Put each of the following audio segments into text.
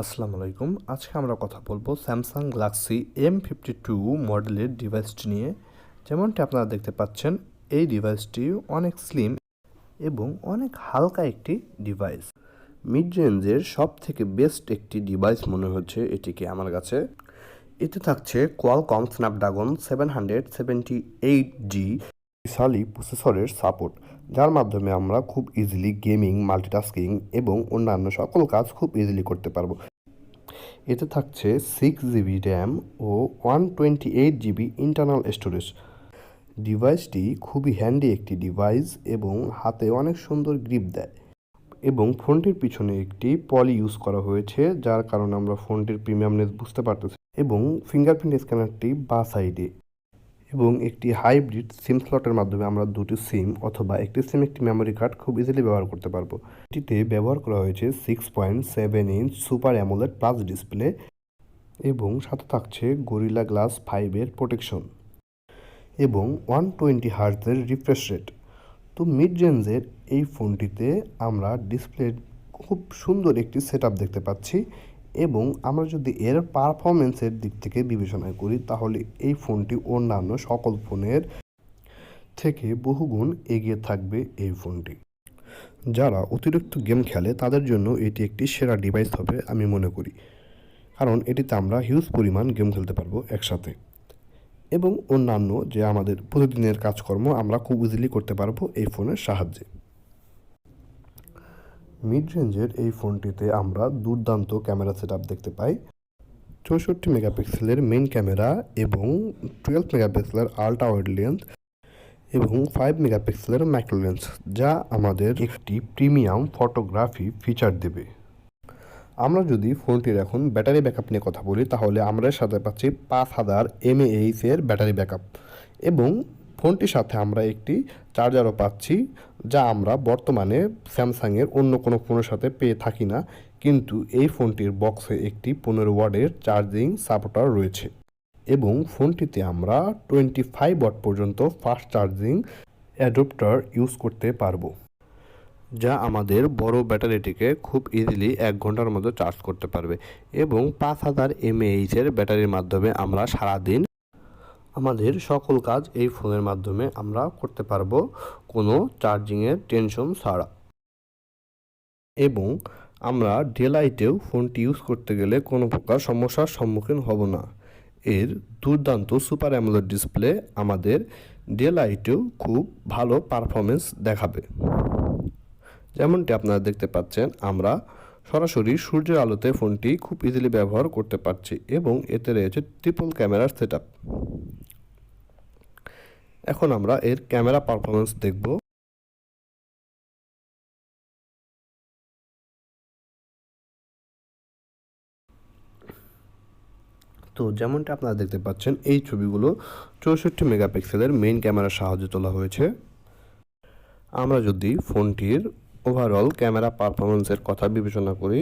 আসসালামু আলাইকুম। আজকে আমরা কথা বলবো স্যামসাং গ্যালাক্সি M52 মডেলের ডিভাইসটি নিয়ে। যেমনটি আপনারা দেখতে পাচ্ছেন, এই ডিভাইসটি অনেক স্লিম এবং অনেক হালকা একটি ডিভাইস। মিড রেঞ্জের সব থেকে বেস্ট একটি ডিভাইস মনে হচ্ছে এটিকে আমার কাছে। এতে থাকছে কোয়ালকম স্ন্যাপড্রাগন 778G শক্তিশালী প্রসেসরের সাপোর্ট, যার মাধ্যমে আমরা খুব ইজিলি গেমিং, মাল্টিটাস্কিং এবং অন্যান্য সকল কাজ খুব ইজিলি করতে পারবো। এতে থাকছে 6 GB র্যাম ও 128 GB ইন্টারনাল স্টোরেজ। ডিভাইসটি খুবই হ্যান্ডি একটি ডিভাইস এবং হাতে অনেক সুন্দর গ্রিপ দেয়। এবং ফোনটির পিছনে একটি পলি ইউজ করা হয়েছে, যার কারণে আমরা ফোনটির প্রিমিয়ামনেস বুঝতে পারতেছি। এবং ফিঙ্গারপ্রিন্ট স্ক্যানারটি বাঁ সাইডে এবং একটি হাইব্রিড সিম স্লটের মাধ্যমে আমরা দুটি সিম অথবা একটি সিম একটি মেমোরি কার্ড খুব ইজিলি ব্যবহার করতে পারবো। এটিতে ব্যবহার করা হয়েছে 6.7 inch super AMOLED plus display এবং সাথে থাকছে গরিলা গ্লাস 5 প্রোটেকশন এবং 120 হার্টজের রিফ্রেশ রেট। তো মিড রেঞ্জের এই ফোনটিতে আমরা ডিসপ্লের খুব সুন্দর একটি সেটআপ দেখতে পাচ্ছি এবং আমরা যদি এর পারফরমেন্সের দিক থেকে বিবেচনা করি তাহলে এই ফোনটি অন্যান্য সকল ফোনের থেকে বহুগুণ এগিয়ে থাকবে। এই ফোনটি যারা অতিরিক্ত গেম খেলে তাদের জন্য এটি একটি সেরা ডিভাইস হবে আমি মনে করি, কারণ এটিতে আমরা হিউজ পরিমাণ গেম খেলতে পারবো একসাথে এবং অন্যান্য যে আমাদের প্রতিদিনের কাজকর্ম আমরা খুব ইজিলি করতে পারবো এই ফোনের সাহায্যে। মিড রেঞ্জের এই ফোনটিতে আমরা দুর্দান্ত ক্যামেরা সেটআপ দেখতে পাই। 64 মেগাপিক্সেলের মেইন ক্যামেরা এবং 12 মেগাপিক্সেলের আল্ট্রা ওয়াইড লেন্স এবং 5 মেগাপিক্সেলের ম্যাক্রো লেন্স, যা আমাদের একটি প্রিমিয়াম ফটোগ্রাফি ফিচার দেবে। আমরা যদি ফোনটির এখন ব্যাটারি ব্যাকআপ নিয়ে কথা বলি তাহলে আমরা এর সাথে পাচ্ছি 5000 mAh এর ব্যাটারি ব্যাকআপ এবং ফোনটির সাথে আমরা একটি চার্জারও পাচ্ছি, যা আমরা বর্তমানে স্যামসাংয়ের অন্য কোনো ফোনের সাথে পেয়ে থাকি না, কিন্তু এই ফোনটির বক্সে একটি 15 ওয়াটের চার্জিং সাপোর্টার রয়েছে এবং ফোনটিতে আমরা 25 ওয়াট পর্যন্ত ফাস্ট চার্জিং অ্যাডাপ্টার ইউজ করতে পারবো, যা আমাদের বড় ব্যাটারিটিকে খুব ইজিলি 1 ঘন্টার মধ্যে চার্জ করতে পারবে এবং 5000 mAh এর ব্যাটারির মাধ্যমে আমরা সারাদিন আমাদের সকল কাজ এই ফোনের মাধ্যমে আমরা করতে পারবো কোনো চার্জিংয়ের টেনশন ছাড়া। এবং আমরা ডে লাইটেও ফোনটি ইউজ করতে গেলে কোনো প্রকার সমস্যার সম্মুখীন হব না। এর দুর্দান্ত সুপার অ্যামোলেড ডিসপ্লে আমাদের ডে লাইটেও খুব ভালো পারফরমেন্স দেখাবে। যেমনটি আপনারা দেখতে পাচ্ছেন, আমরা সরাসরি সূর্যের আলোতে ফোনটি খুব ইজিলি ব্যবহার করতে পারছি এবং এতে রয়েছে ট্রিপল ক্যামেরার সেটআপ। এখন আমরা এর ক্যামেরা পারফরমেন্স দেখব। তো যেমনটি আপনারা দেখতে পাচ্ছেন, এই ছবিগুলো 64 মেগাপিক্সেলের মেইন ক্যামেরার সাহায্যে তোলা হয়েছে। আমরা যদি ফোনটির ওভারঅল ক্যামেরা পারফরমেন্সের কথা বিবেচনা করি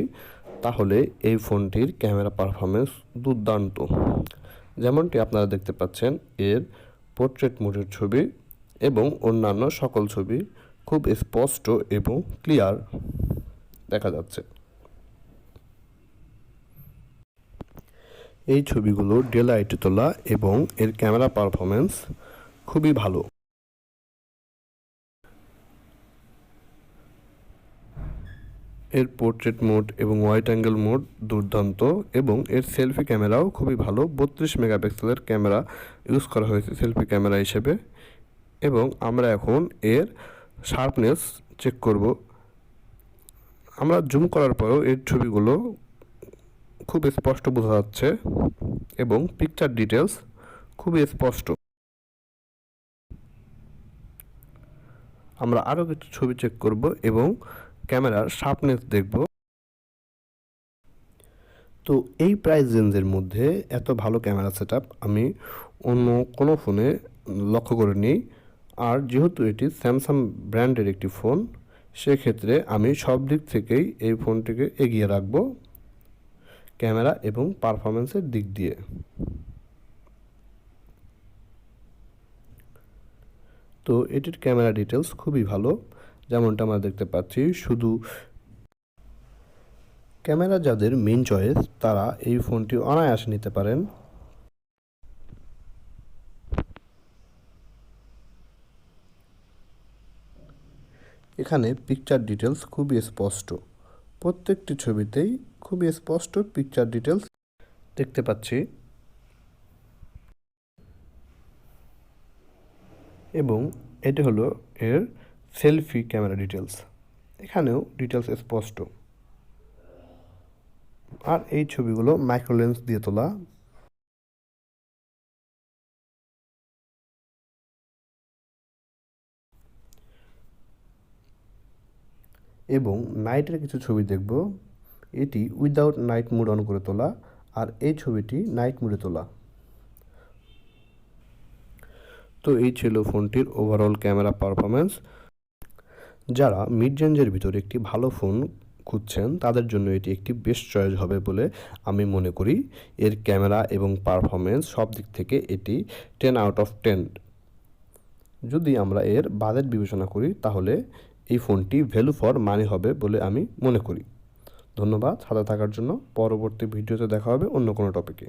তাহলে এই ফোনটির ক্যামেরা পারফরমেন্স দুর্দান্ত। যেমনটি আপনারা দেখতে পাচ্ছেন, এর পোর্ট্রেট মোডের ছবি এবং অন্যান্য সকল ছবি খুব স্পষ্ট এবং ক্লিয়ার দেখা যাচ্ছে। এই ছবিগুলো ডে লাইটে তোলা এবং এর ক্যামেরা পারফরমেন্স খুবই ভালো। এর পোর্ট্রেট মোড এবং ওয়াইড অ্যাঙ্গেল মোড দুর্দান্ত এবং এর সেলফি ক্যামেরাও খুবই ভালো। 32 মেগাপিক্সেলের ক্যামেরা ইউজ করা হয়েছে সেলফি ক্যামেরা হিসেবে এবং আমরা এখন এর শার্পনেস চেক করব। আমরা জুম করার পরেও এর ছবিগুলো খুব স্পষ্ট বোঝা যাচ্ছে এবং পিকচার ডিটেলস খুবই স্পষ্ট। আমরা আরও কিছু ছবি চেক করব এবং ক্যামেরার শার্পনেস দেখব। তো এই প্রাইস রেঞ্জের মধ্যে এত ভালো ক্যামেরা সেটআপ আমি অন্য কোনো ফোনে লক্ষ্য করিনি। আর যেহেতু এটি স্যামসাং ব্র্যান্ডের একটি ফোন, সেক্ষেত্রে আমি সব দিক থেকেই এই ফোনটিকে এগিয়ে রাখব ক্যামেরা এবং পারফরমেন্সের দিক দিয়ে। তো এটির ক্যামেরা ডিটেলস খুবই ভালো, যেমনটা আমরা দেখতে পাচ্ছি। শুধু ক্যামেরা যাদের মেইন চয়েস তারা এই ফোনটি অনায়াসে নিতে পারেন। এখানে পিকচার ডিটেলস খুবই স্পষ্ট, প্রত্যেকটি ছবিতেই খুবই স্পষ্ট পিকচার ডিটেলস দেখতে পাচ্ছি এবং এটি হলো এর সেলফি ক্যামেরা ডিটেলস, এখানেও ডিটেলস স্পষ্ট। আর এই ছবিগুলো মাইক্রোলেন্স দিয়ে তোলা। এবং নাইটের কিছু ছবি দেখব, এটি উইদাউট নাইট মোড অন করে তোলা, আর এই ছবিটি নাইট মোডে তোলা। তো এই ছিল ফোনটির ওভারঅল ক্যামেরা পারফরমেন্স। যারা মিড রেঞ্জের ভিতরে একটি ভালো ফোন খুঁজছেন তাদের জন্য এটি একটি বেস্ট চয়েস হবে বলে আমি মনে করি। এর ক্যামেরা এবং পারফরমেন্স সব দিক থেকে এটি 10 আউট অফ 10। যদি আমরা এর বাজেট বিবেচনা করি তাহলে এই ফোনটি ভ্যালু ফর মানি হবে বলে আমি মনে করি। ধন্যবাদ সাথে থাকার জন্য। পরবর্তী ভিডিওতে দেখা হবে অন্য কোনো টপিকে।